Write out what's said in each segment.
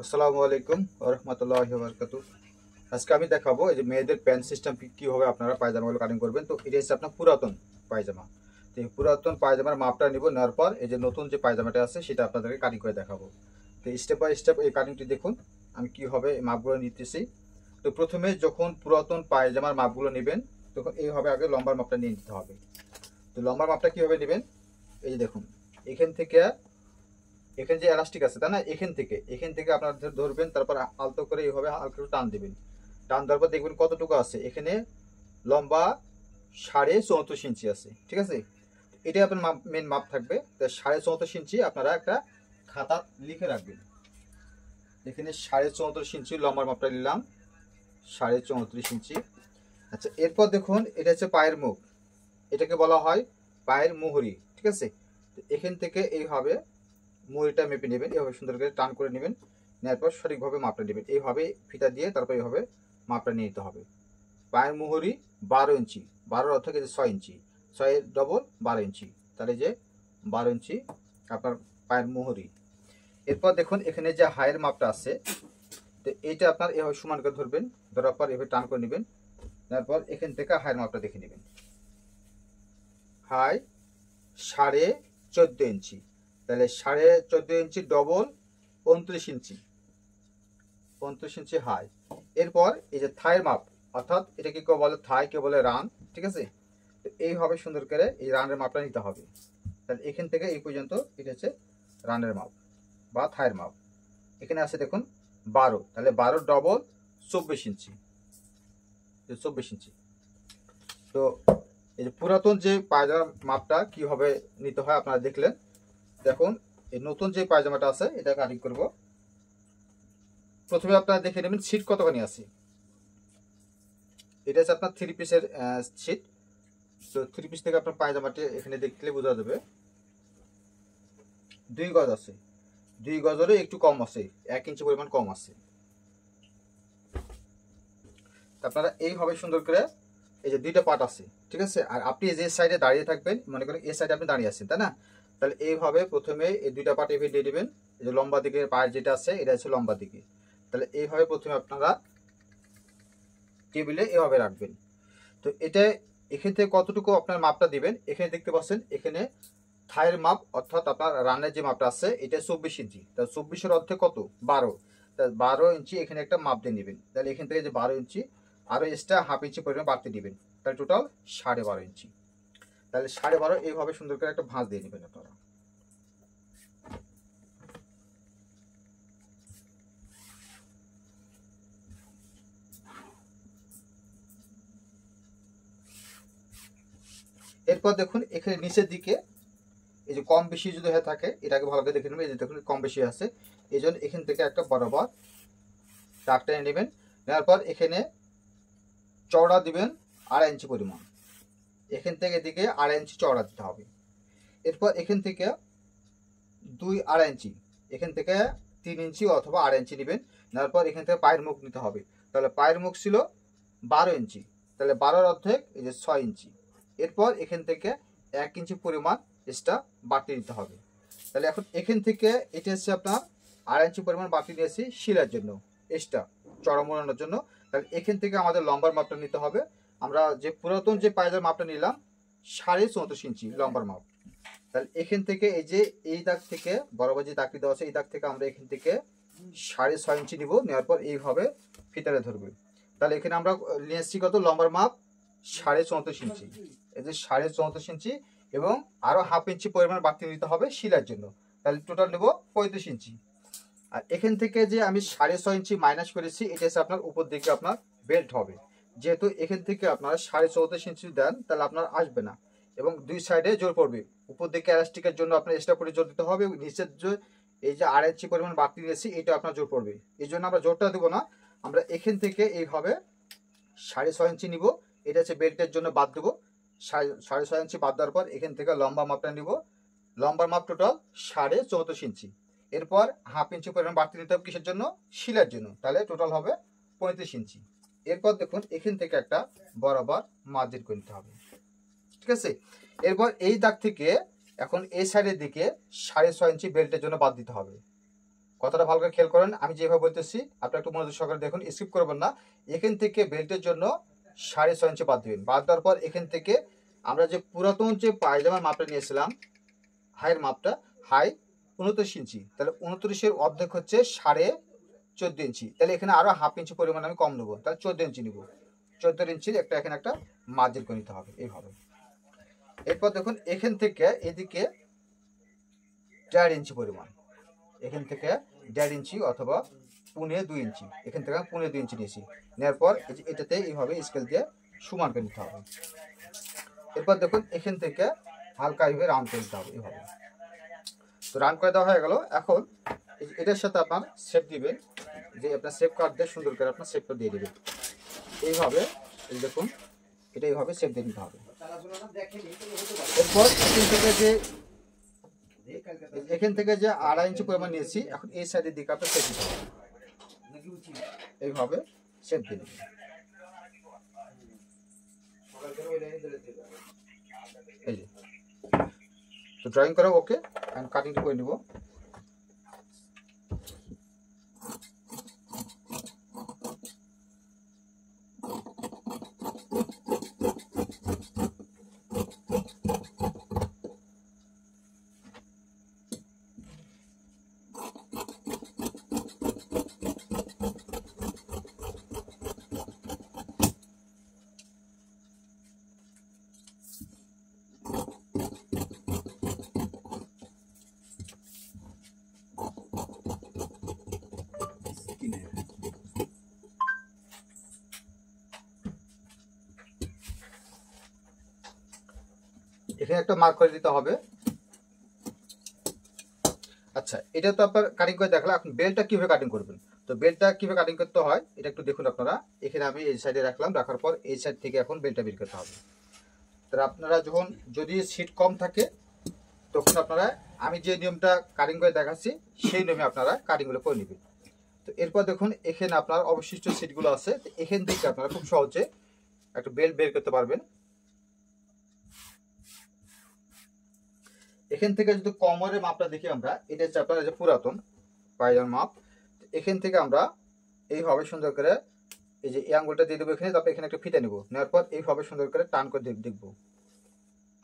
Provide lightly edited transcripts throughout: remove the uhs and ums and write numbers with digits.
আসসালামু আলাইকুম ওয়া রাহমাতুল্লাহি ওয়া বারাকাতুহু। আজকে আমি দেখাবো এই যে মেয়েদের প্যান্ট সিস্টেম কিভাবে আপনারা পায়জামাগুলো কাটিং করবেন। তো এটা হচ্ছে আপনার পুরাতন পায়জামা। তো এই পুরাতন পায়জামার মাপটা নিব, নেওয়ার পর এই যে নতুন যে পায়জামাটা আছে সেটা আপনাদেরকে কাটিং করে দেখাবো। তো স্টেপ বাই স্টেপ এই কাটিংটি দেখুন আমি কিভাবে এই মাপগুলো নিতেছি। তো প্রথমে যখন পুরাতন পায়জামার মাপগুলো নেবেন তখন এইভাবে আগে লম্বার মাপটা নিয়ে নিতে হবে। তো লম্বার মাপটা কিভাবে নেবেন, এই যে দেখুন এখান থেকে এখানে যে এলাস্টিক আছে তাই না, এখান থেকে আপনারা ধরবেন, তারপর আলতো করে এইভাবে হালকা একটু টান দিবেন। টান দেওয়ার পর দেখবেন কতটুকু আছে, এখানে লম্বা 34.5 ইঞ্চি আছে, ঠিক আছে। এটাই আপনার মেন মাপ থাকবে। তো 34.5 ইঞ্চি আপনারা একটা খাতা লিখে রাখবেন। এখানে 34.5 ইঞ্চি লম্বার মাপটা নিলাম, 34.5 ইঞ্চি। আচ্ছা, এরপর দেখুন এটা হচ্ছে পায়ের মুখ, এটাকে বলা হয় পায়ের মুহুরি, ঠিক আছে। এখান থেকে এইভাবে মুহুরিটা মেপে নেবেন, এইভাবে সুন্দর করে টান করে নেবেন, নেওয়ার পর সঠিকভাবে মাপটা নেবেন। এইভাবে ফিতা দিয়ে তারপর এইভাবে মাপটা নিয়ে নিতে হবে। পায়ের মুহুরি 12 ইঞ্চি, 12 অর্থ কিন্তু 6 ইঞ্চি, 6-এর ডবল 12 ইঞ্চি, তাহলে যে 12 ইঞ্চি আপনার পায়ের মুহুরি। এরপর দেখুন এখানে যে হাইয়ের মাপটা আছে, তো এইটা আপনার এভাবে সমান করে ধরবেন, ধরার পর এভাবে টান করে নেবেন, তারপর এখান থেকে হাইয়ের মাপটা দেখে নেবেন। হাই 14.5 ইঞ্চি, তাহলে 14.5 ইঞ্চি ডবল 29 ইঞ্চি, 29 ইঞ্চি হাই। এরপর এই যে থাইয়ের মাপ, অর্থাৎ এটাকে কেউ বলে থাই, কেউ বলে রান, ঠিক আছে। তো এইভাবে সুন্দর করে এই রানের মাপটা নিতে হবে। তাহলে এখান থেকে এই পর্যন্ত এটা হচ্ছে রানের মাপ বা থাইয়ের মাপ। এখানে আছে দেখুন 12, তাহলে 12 ডবল 24 ইঞ্চি, 24 ইঞ্চি। তো এই যে পুরাতন যে পায়জামার মাপটা কিভাবে নিতে হয় আপনারা দেখলেন। দেখুন এই নতুন যে পায়জামাটা আছে এটা কাটিং করব। প্রথমে আপনারা দেখে নেবেন সিট কতখানি আছে। এটা হচ্ছে আপনার 3 পিসের সিট। তো 3 পিস থেকে আপনার পায়জামাটি এখানে দেখলে বোঝা যাবে 2 গজ আছে, 2 গজেরও একটু কম আছে, 1 ইঞ্চি পরিমাণ কম আছে। আপনারা এইভাবে সুন্দর করে এই যে 2টা পার্ট আছে, ঠিক আছে। আর আপনি যে সাইডে দাঁড়িয়ে থাকবেন, মনে করেন এই সাইডে আপনি দাঁড়িয়ে আছেন তাই না, তাহলে এইভাবে প্রথমে এই 2টা পার্ট এভাবে দিয়ে দিবেন। এই যে লম্বা দিকে পায়ের যেটা আছে এটা হচ্ছে লম্বা দিকে, তাহলে এইভাবে প্রথমে আপনারা টেবিলে এভাবে রাখবেন। তো এটা এখান থেকে কতটুকু আপনার মাপটা দিবেন, এখানে দেখতে পাচ্ছেন এখানে থাইয়ের মাপ, অর্থাৎ আপনার রানের যে মাপটা আছে এটা 24 ইঞ্চি, তাহলে 24-এর অর্থে কত 12, তাহলে 12 ইঞ্চি এখানে একটা মাপ দিয়ে নেবেন। তাহলে এখান থেকে যে 12 ইঞ্চি আরো এক্সট্রা হাফ ইঞ্চি পরিমাণ বাড়তে দিবেন, তাহলে টোটাল 12.5 ইঞ্চি। তাহলে 12.5 এইভাবে সুন্দর করে একটা ভাঁজ দিয়ে নেবেন আপনারা। এরপর দেখুন এখানে নিচের দিকে এই যে কম বেশি যদি হয়ে থাকে এটাকে ভালো করে দেখে নেবেন। এই যে দেখুন কম বেশি আছে, এই জন্য এখান থেকে একটা বরাবর দাগ টেনে নেবেন। নেওয়ার পর এখানে চওড়া দিবেন 2.5 ইঞ্চি পরিমাণ, এখান থেকে এদিকে 2.5 ইঞ্চি চওড়া দিতে হবে। এরপর এখান থেকে 2-2.5 ইঞ্চি, এখান থেকে 3 ইঞ্চি অথবা 2.5 ইঞ্চি নেবেন। নেওয়ার পর এখান থেকে পায়ের মুখ নিতে হবে, তাহলে পায়ের মুখ ছিল 12 ইঞ্চি, তাহলে 12-এর অর্ধেক এই যে 6 ইঞ্চি। এরপর এখান থেকে 1 ইঞ্চি পরিমাণ এক্সট্রা বাড়তি দিতে হবে। তাহলে এখন এখান থেকে এটা হচ্ছে আপনার 2.5 ইঞ্চি পরিমাণ বাড়তি দিয়েছি শিলার জন্য, এক্সট্রা চড়া মোড়ানোর জন্য। তাহলে এখান থেকে আমাদের লম্বার মাপটা নিতে হবে। আমরা যে পুরাতন যে পায়জামার মাপটা নিলাম 34.5 ইঞ্চি লম্বার মাপ, তাহলে এখান থেকে এই যে এই দাগ থেকে বরাবর যে দাগটি দেওয়া আছে এই দাগ থেকে আমরা এখান থেকে 6.5 ইঞ্চি নিব। নেওয়ার পর এইভাবে ফিতারে ধরবে। তাহলে এখানে আমরা নিয়েছি কত লম্বার মাপ 34.5 ইঞ্চি, এই যে 34.5 ইঞ্চি এবং আরো হাফ ইঞ্চি পরিমাণ বাড়তি নিতে হবে শিলার জন্য, তাহলে টোটাল নেব 35 ইঞ্চি। আর এখান থেকে যে আমি 6.5 ইঞ্চি মাইনাস করেছি এটা হচ্ছে আপনার উপর দিকে আপনার বেল্ট হবে। যেহেতু এখান থেকে আপনারা 34.5 ইঞ্চি দেন তাহলে আপনার আসবে না এবং দুই সাইডে জোর পড়বে। উপর দিকে এলাস্টিকের জন্য আপনার এক্সট্রা করে জোর দিতে হবে, এবং নিচের যে এই যে 2.5 ইঞ্চি পরিমাণ বাড়তি দিয়েছি এটা আপনার জোর পড়বে। এই জন্য আমরা জোরটা দেবো না, আমরা এখান থেকে এইভাবে 6.5 ইঞ্চি নিব, এটা হচ্ছে বেল্টের জন্য বাদ দেবো। 6.5 ইঞ্চি বাদ দেওয়ার পর এখান থেকে লম্বা মাপটা নিব, লম্বার মাপ টোটাল 34.5 ইঞ্চি। এরপর হাফ ইঞ্চি পরিমাণ বাড়তি দিতে হবে কিসের জন্য, শিলার জন্য, তাহলে টোটাল হবে 35 ইঞ্চি। এরপর দেখুন এখান থেকে একটা বরাবর মার্জিন করে নিতে হবে, ঠিক আছে। এরপর এই দাগ থেকে এখন এই সাইডের দিকে 6.5 ইঞ্চি বেল্টের জন্য বাদ দিতে হবে। কথাটা ভালো করে খেয়াল করেন, আমি যেভাবে বলতেছি আপনারা একটু মনোযোগ সহকারে দেখুন, স্কিপ করবেন না। এখান থেকে বেল্টের জন্য 6.5 ইঞ্চি বাদ দিবেন। বাদ দেওয়ার পর এখান থেকে আমরা যে পুরাতন যে পায়জামার মাপটা নিয়েছিলাম, হাইয়ের মাপটা, হাই 29 ইঞ্চি, তাহলে 29-এর অর্ধেক হচ্ছে 14.5 ইঞ্চি, তাহলে এখানে আরো হাফ ইঞ্চি পরিমাণ আমি কম নেবো, তাহলে 14 ইঞ্চি নেবো। 14 ইঞ্চির এখানে একটা মার্জিন করে নিতে হবে এইভাবে। এরপর দেখুন এখান থেকে এদিকে 1.5 ইঞ্চি পরিমাণ, এখান থেকে 1.5 ইঞ্চি অথবা 1.25 ইঞ্চি, এখান থেকে আমি 1.25 ইঞ্চি নিয়েছি। নেওয়ার পর এটাতে এইভাবে স্কেল দিয়ে সমান করে নিতে হবে। এরপর দেখুন এখান থেকে হালকা এইভাবে রাউন্ড করে নিতে হবে এইভাবে। তো রাউন্ড করে দেওয়া হয়ে গেল। এখন এটার সাথে আপনার শেপ দিবেন, যে আপনার শেপ কাট দিয়ে সুন্দর করে আপনার শেপটা দিয়ে দেবেন এইভাবে। এই দেখুন এটা এইভাবে শেপ দিয়ে নিতে হবে। এরপর এখান থেকে যে 2.5 ইঞ্চি পরিমাণ নিয়েছি, এখন এই সাইডের দিকে আপনার শেপ দিতে হবে, এইভাবে শেপ দিয়ে দেবেন। এই যে তো ড্রয়িং করা ওকে, আমি কাটিংটা করে নিব। এখানে একটা মার্ক করে দিতে হবে। আচ্ছা, এটা তো আপনার কাটিং করে দেখলাম, এখন বেলটা কিভাবে কাটিং করবেন। তো বেলটা কিভাবে কাটিং করতে হয় এটা একটু দেখুন আপনারা। এখানে আমি এই সাইডে রাখলাম, রাখার পর এই সাইড থেকে এখন বেলটা বের করতে হবে। তাহলে আপনারা যখন যদি সিট কম থাকে তখন আপনারা আমি যে নিয়মটা কাটিং করে দেখাচ্ছি সেই নিয়মে আপনারা কাটিংগুলো করে নেবেন। তো এরপর দেখুন এখানে আপনার অবশিষ্ট সিটগুলো আছে, এখান থেকে আপনারা খুব সহজে একটা বেল্ট বের করতে পারবেন। এখান থেকে যদি কোমরের মাপটা দেখি আমরা, এটা হচ্ছে আপনার যে পুরাতন পায়জামার মাপ। এখান থেকে আমরা এইভাবে সুন্দর করে এই যে এই আঙ্গুলটা দিয়ে দেবো এখানে, তারপর এখানে একটা ফিতে নেবো, নেওয়ার পর এইভাবে সুন্দর করে টান করে দেখবো।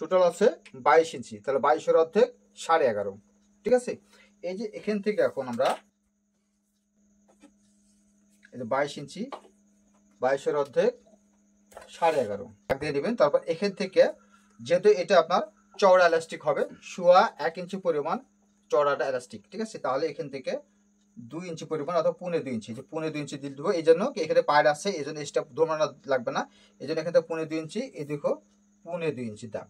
টোটাল আছে 22 ইঞ্চি, তাহলে 22-এর অর্ধেক 11.5, ঠিক আছে। এই যে এখান থেকে এখন আমরা এই যে 22 ইঞ্চি, 22-এর অর্ধেক 11.5 দিয়ে নেবেন। তারপর এখান থেকে যেহেতু এটা আপনার চওড়া এলাস্টিক হবে, 1.25 ইঞ্চি পরিমাণ চওড়াটা এলাস্টিক, ঠিক আছে, তাহলে এখান থেকে 2 ইঞ্চি পরিমাণ অথবা 1.25 ইঞ্চি, যে 1.25 ইঞ্চি দিয়ে দেবো। এই জন্য এখানে পায়ের আছে, এই জন্য স্টেপ ধরমানো লাগবে না, এই জন্য এখান থেকে 1.25 ইঞ্চি, এই দেখো 1.25 ইঞ্চি দাগ।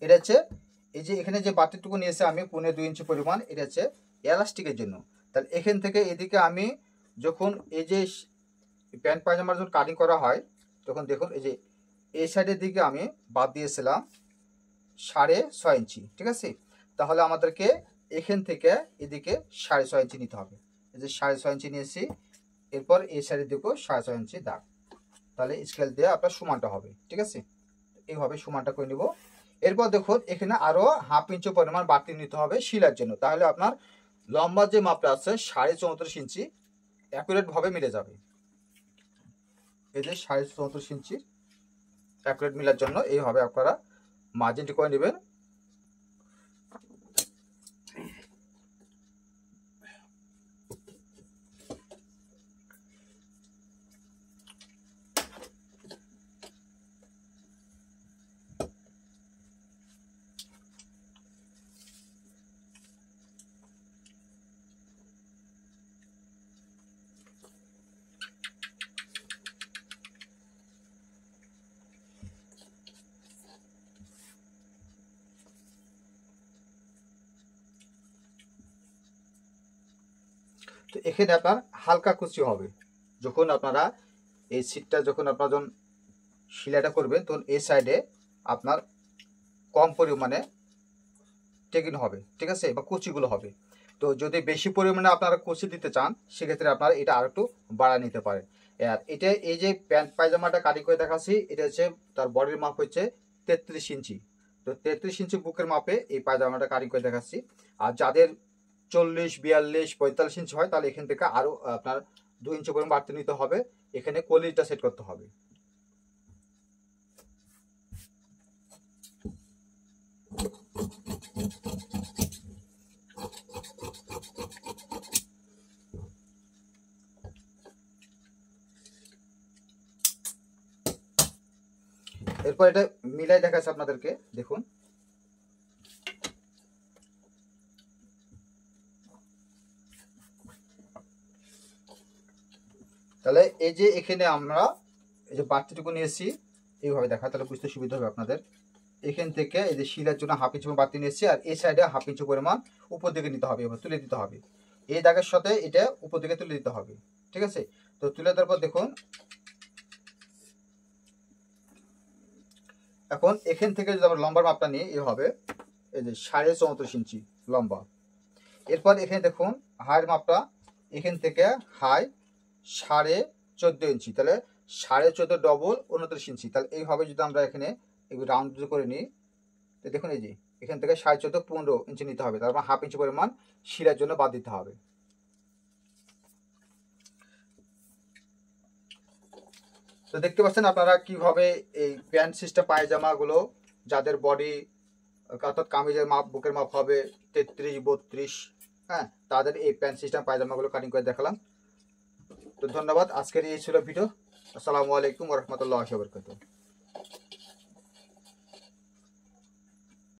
এটা হচ্ছে এই যে এখানে যে বাতিটুকু নিয়েছে আমি 1.25 ইঞ্চি পরিমাণ, এটা হচ্ছে এলাস্টিকের জন্য। তাহলে এখান থেকে এদিকে আমি যখন এই যে প্যান্ট পায়জামার যখন কাটিং করা হয় তখন দেখুন এই যে এই সাইডের দিকে আমি বাদ দিয়েছিলাম 6.5 ইঞ্চি, ঠিক আছে। তাহলে আমাদেরকে এখান থেকে এদিকে 6.5 ইঞ্চি নিতে হবে। এই যে 6.5 ইঞ্চি নিয়েছি, এরপর এই সাইডের দিকেও 6.5 ইঞ্চি দাগ, তাহলে স্কেল দিয়ে আপনার সমানটা হবে, ঠিক আছে। এইভাবে সমানটা করে নিব। এরপর দেখুন এখানে আরো হাফ ইঞ্চি পরিমাণ বাড়তি নিতে হবে শিলার জন্য, তাহলে আপনার লম্বা যে মাপটা আছে 34.5 ইঞ্চি অ্যাকুরেট ভাবে মিলে যাবে। এই যে 34.5 ইঞ্চি অ্যাকুরেট মিলার জন্য এইভাবে আপনারা মার্জিনটি করে নেবেন। তো এখানে আপনার হালকা কুচি হবে, যখন আপনারা এই সিটটা যখন আপনারা যখন শিলাটা করবেন তখন এই সাইডে আপনার কম পরিমাণে টেকিং হবে, ঠিক আছে, বা কুচিগুলো হবে। তো যদি বেশি পরিমাণে আপনারা কুচি দিতে চান সেক্ষেত্রে আপনারা এটা আর একটু বাড়া নিতে পারেন। আর এটা এই যে প্যান্ট পায়জামাটা কাটিং করে দেখাচ্ছি, এটা হচ্ছে তার বডির মাপ হচ্ছে 33 ইঞ্চি। তো 33 ইঞ্চি বুকের মাপে এই পায়জামাটা কাটিং করে দেখাচ্ছি। আর যাদের 40, 42, 45 ইঞ্চি হয় তাহলে এখান থেকে আরও আপনার 2 ইঞ্চি পরিমাণ বাড়তি নিতে হবে। এখানে কোয়ালিটিটা সেট করতে হবে। এরপর এটা মিলাই দেখাচ্ছে আপনাদেরকে, দেখুন। তাহলে এই যে এখানে আমরা এই যে বাড়তিটুকু নিয়েছি, এইভাবে দেখা তাহলে বুঝতে সুবিধা হবে আপনাদের। এখান থেকে এই যে শিলার জন্য 1/2 ইঞ্চি বাড়তি নিয়েছি, আর এই সাইডে 1/2 ইঞ্চি পরিমাণ উপর দিকে নিতে হবে, এবার তুলে দিতে হবে। এই দাগের সাথে এটা উপর দিকে তুলে দিতে হবে, ঠিক আছে? তো তুলে দেওয়ার পর দেখুন, এখন এখান থেকে যদি আমরা লম্বার মাপটা নিই, এই হবে এই যে 34.5 ইঞ্চি লম্বা। এরপর এখানে দেখুন হাইয়ের মাপটা, এখান থেকে হাই 14.5 ইঞ্চি, তাহলে 14.5 ডবল 29 ইঞ্চি। তাহলে এইভাবে যদি আমরা এখানে রাউন্ড করে নিই, তো দেখুন এই যে এখান থেকে 14.5 15 ইঞ্চি নিতে হবে, তারপর 1/2 ইঞ্চি পরিমাণ শিলার জন্য বাদ দিতে হবে। তো দেখতে পাচ্ছেন আপনারা কিভাবে এই প্যান্ট সিস্টেম পায়জামাগুলো, যাদের বডি অর্থাৎ কামিজের মাপ, বুকের মাপ হবে 33 32, হ্যাঁ, তাদের এই প্যান্ট সিস্টেম পায়জামাগুলো কাটিং করে দেখালাম। তো ধন্যবাদ, আজকের এই ছিল ভিডিও। আসসালামু আলাইকুম ওয়া রাহমাতুল্লাহি ওয়া বারাকাতুহু।